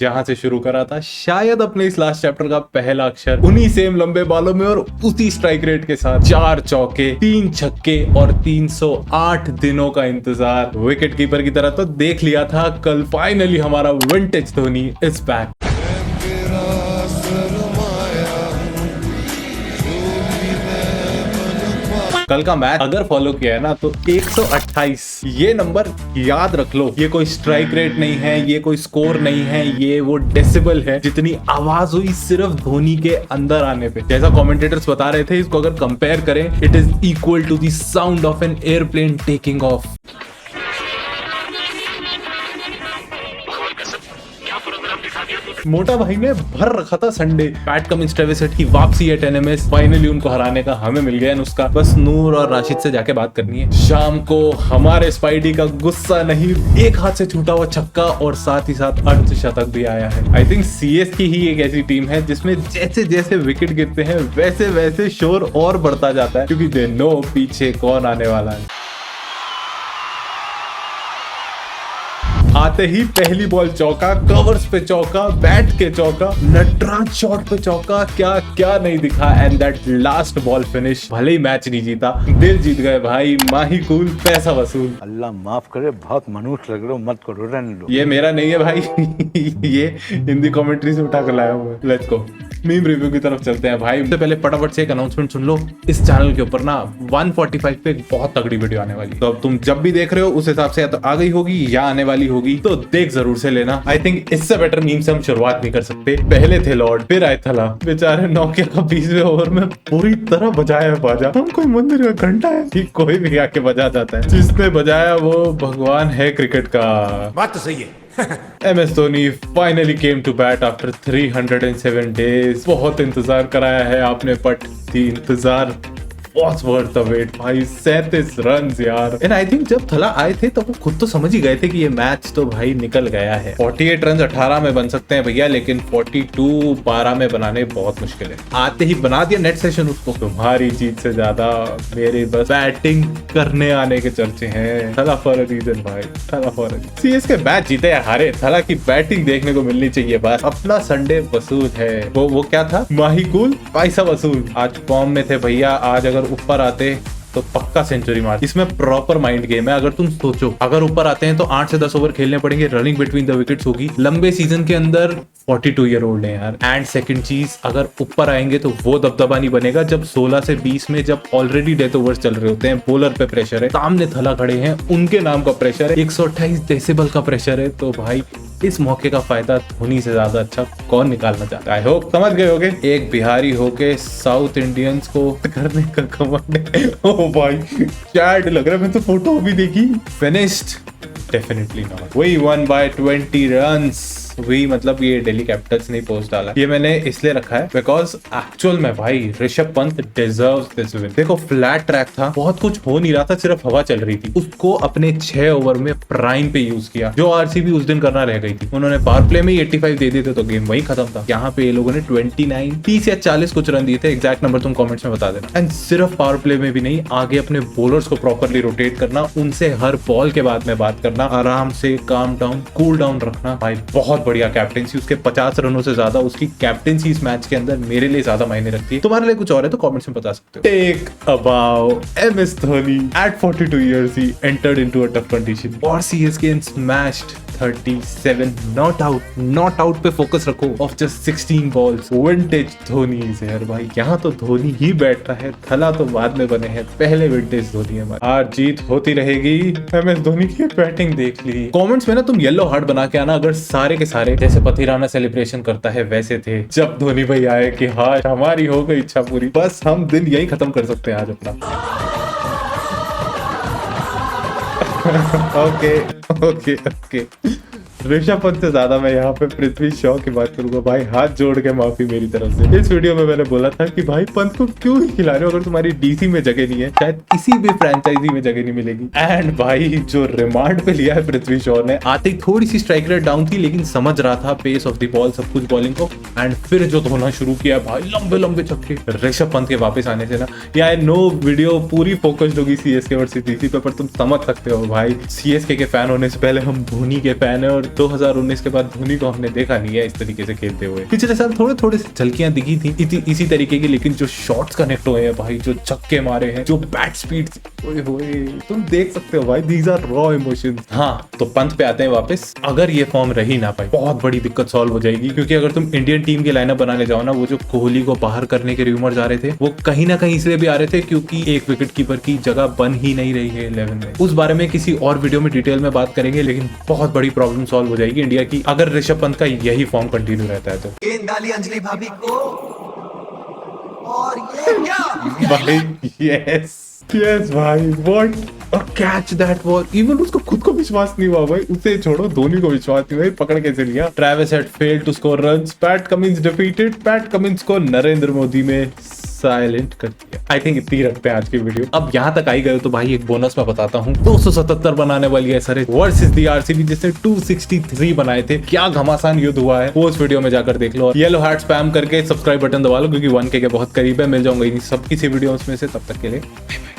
जहां से शुरू करा था शायद अपने इस लास्ट चैप्टर का पहला अक्षर, उन्हीं सेम लंबे बालों में और उसी स्ट्राइक रेट के साथ 4 चौके, 3 छक्के और 308 दिनों का इंतजार। विकेट कीपर की तरह तो देख लिया था, कल फाइनली हमारा विंटेज धोनी इज बैक। कल का मैच अगर फॉलो किया है ना तो 128 ये नंबर याद रख लो। ये कोई स्ट्राइक रेट नहीं है, ये कोई स्कोर नहीं है, ये वो डेसिबल है जितनी आवाज हुई सिर्फ धोनी के अंदर आने पे। जैसा कमेंटेटर्स बता रहे थे, इसको अगर कंपेयर करें, it is equal to the sound of an airplane taking off. मोटा भाई ने भर रखा था Sunday. Pat Cummins Travis Head की वापसी है 10 MS। फाइनली उनको हराने का हमें मिल गया नुस्खा। बस नूर और राशिद से जाके बात करनी है। शाम को हमारे स्पाइडी का गुस्सा नहीं, एक हाथ से छूटा हुआ छक्का और साथ ही साथ अर्धशतक भी आया है। आई थिंक CS की ही एक ऐसी टीम है जिसमें जैसे जैसे विकेट गिरते हैं वैसे वैसे शोर और बढ़ता जाता है, क्योंकि दे नो पीछे कौन आने वाला है। आते ही पहली बॉल चौका, कवर्स पे चौका, बैट के चौका, नटराज शॉट पे चौका, क्या क्या नहीं दिखा। And that last ball finish. भले ही मैच नहीं जीता, दिल जीत गए भाई। माही कूल, पैसा वसूल। अल्लाह माफ करे, बहुत मनुष्य लग रहे हो, मत करो, रहने दो। ये मेरा नहीं है भाई ये हिंदी कमेंट्री से उठा कर लाया हूँ। लेट्स गो मीम रिव्यू की तरफ चलते हैं भाई। उससे पहले फटाफट से एक अनाउंसमेंट सुन लो। इस चैनल के ऊपर ना 145 पे एक बहुत तगड़ी वीडियो आने वाली है, तो अब तुम जब भी देख रहे हो उस हिसाब से या तो आ गई होगी या आने वाली होगी, तो देख जरूर से लेना। आई थिंक इससे बेटर मीम से हम शुरुआत नहीं कर सकते। पहले थे लॉर्ड, फिर आए थला। बेचारे नोकिया का 20वें ओवर में पूरी तरह बजाया बाजा। हम कोई मंदिर का घंटा है कि कोई भी आके बजा जाता है। जिसने बजाया वो भगवान है क्रिकेट का। बात तो सही है। MS Dhoni finally came to bat after 307 days. बहुत इंतजार कराया है आपने, बट दी इंतजार was worth the wait भाई। 37 रन्स यार। एंड आई थिंक जब थला आए थे तो वो खुद तो समझ ही गए थे कि ये मैच तो भाई निकल गया है। 48 रन 18 में बन सकते हैं भैया, लेकिन 42 12 में बनाने बहुत मुश्किल है। आते ही बना दिया नेट सेशन उसको। तुम्हारी जीत से ज्यादा मेरे बस बैटिंग करने आने के चर्चे हैं। थला फॉर अ रीजन भाई, थला फॉर अ CS के मैच जीते या हारे, थला की बैटिंग देखने को मिलनी चाहिए बस। अपना संडे वसूल है। वो क्या था, माही कूल पैसा वसूल। आज फॉर्म में थे भैया, आज अगर ऊपर आते तो पक्का सेंचुरी मार। इसमें प्रॉपर माइंड गेम है। अगर तुम सोचो, अगर ऊपर आते हैं तो 8 से 10 ओवर खेलने पड़ेंगे, रनिंग बिटवीन द विकेट्स होगी। लंबे सीजन के अंदर 42 ईयर ओल्ड है यार। एंड सेकंड चीज, अगर ऊपर आएंगे तो वो दबदबा नहीं बनेगा जब 16 से 20 में जब ऑलरेडी डेथ ओवर्स चल रहे होते हैं, बॉलर पे प्रेशर है, सामने थला खड़े हैं, उनके नाम का प्रेशर है, 128 डेसिबल का प्रेशर है। तो भाई इस मौके का फायदा धोनी से ज्यादा अच्छा कौन निकालना चाहता है। आई होप समझ गए होगे। एक बिहारी होके साउथ इंडियंस को करने का कमांड। ओ भाई चैट लग रहा है, मैं तो फोटो भी देखी। Finished definitely not. We won by 20 runs. वही मतलब ये दिल्ली कैपिटल्स ने पोस्ट डाला। ये मैंने इसलिए रखा है बिकॉज एक्चुअल में भाई Rishabh Pant deserves this win. देखो फ्लैट ट्रैक था, बहुत कुछ हो नहीं रहा था, सिर्फ हवा चल रही थी। उसको अपने 6 ओवर में प्राइम पे यूज किया, जो RCB उस दिन करना रह गई थी। उन्होंने पावर प्ले में 85 दे देते तो गेम वही खत्म था। यहाँ पे ये लोगों ने 29 30 या 40 कुछ रन दिए थे। एग्जैक्ट नंबर तुम कमेंट्स में बता देना। एंड सिर्फ पावर प्ले में भी नहीं, आगे अपने बॉलर्स को प्रॉपरली रोटेट करना, उनसे हर बॉल के बाद में बात करना, आराम से काम डाउन कूल डाउन रखना। भाई बहुत बढ़िया कैप्टेंसी। उसके 50 रनों से ज्यादा उसकी कैप्टेंसी इस मैच के अंदर मेरे लिए ज्यादा मायने रखती है। तुम्हारे लिए कुछ और है तो कमेंट्स में बता सकते हो। Take about MS Dhoni at 42 years he entered into a tough condition और CSK smashed 37 नॉट आउट पे फोकस रखो of just 16 balls. Vintage Dhoni is here भाई। यहाँ तो धोनी ही बैठ रहा है, थला तो बाद में बने हैं, पहले विंटेज धोनी है। हार जीत होती रहेगी। MS धोनी की बैटिंग देख ली। कमेंट्स में ना तुम येलो हार्ट बना के आना अगर सारे के सारे जैसे पथिराना सेलिब्रेशन करता है वैसे थे जब धोनी भाई आए कि हाँ हमारी हो गई इच्छा पूरी। बस हम दिन यही खत्म कर सकते हैं आज अपना। Okay okay okay. Rishabh Pant से ज्यादा मैं यहाँ पे पृथ्वी शॉ की बात करूंगा भाई। हाथ जोड़ के माफी मेरी तरफ से। इस वीडियो में मैंने बोला था कि भाई पंत को क्यों ही खिला रहे हो, अगर तुम्हारी DC में जगह नहीं है शायद किसी भी फ्रेंचाइजी में जगह नहीं मिलेगी। एंड भाई जो रिमांड पे लिया है पृथ्वी शॉ ने, आते ही थोड़ी सी स्ट्राइक रेट डाउन थी लेकिन समझ रहा था पेस ऑफ द बॉल सब कुछ बॉलिंग को। एंड फिर जो धोना शुरू किया भाई, लंबे लंबे छक्के ऋषभ पंत के वापस आने से ना। या नो वीडियो पूरी फोकस्ड होगी CSK वर्सेस DC पे, पर तुम समझ सकते हो भाई CSK के फैन होने से पहले हम धोनी के फैन है और 2019 के बाद धोनी को हमने देखा नहीं है इस तरीके से खेलते हुए। पिछले साल थोड़े थोड़े झलकियां दिखी थी इसी तरीके की, लेकिन जो शॉट्स कनेक्ट हुए हैं भाई, जो छक्के मारे हैं, जो बैट स्पीड, ओए होए, तुम देख सकते हो भाई, दीज आर रॉ इमोशंस। हाँ, तो पंत पे आते हैं वापस। अगर ये फॉर्म रही ना भाई, बहुत बड़ी दिक्कत सॉल्व हो जाएगी, क्योंकि अगर तुम इंडियन टीम की लाइनअप बनाने जाओ ना, वो जो कोहली को बाहर करने के रूमर्स आ रहे थे, वो कहीं ना कहीं इसलिए भी आ रहे थे क्योंकि एक विकेट कीपर की जगह बन ही नहीं रही है 11 में। उस बारे में किसी और वीडियो में डिटेल में बात करेंगे, लेकिन बहुत बड़ी प्रॉब्लम सॉल्व हो जाएगी इंडिया की अगर ऋषभ पंत का यही फॉर्म कंटिन्यू रहता है तो। गेंद डाली अंजलि भाभी को और ये क्या भाई यस भाई, what a catch that was. Even उसको खुद को विश्वास नहीं हुआ भाई, उसे छोड़ो, धोनी को विश्वास नहीं हुआ, पकड़ कैसे लिया। Travis Head failed to score runs, Pat Cummins defeated, Pat Cummins को नरेंद्र मोदी में साइलेंट कर दिया। आई थिंक इतनी रखते हैं आज की वीडियो। अब यहाँ तक आई गए तो भाई एक बोनस मैं बताता हूँ। 277 बनाने वाली है सर वर्सेस दी आरसीबी, जिसने 263 बनाए थे। क्या घमासान युद्ध हुआ है वो उस वीडियो में जाकर देख लो। येलो हार्ट स्पैम करके सब्सक्राइब बटन दबा लो, क्योंकि 1K के बहुत करीब है। मिल जाऊंगा इन सबकी सी वीडियोस में से। तब तक के लिए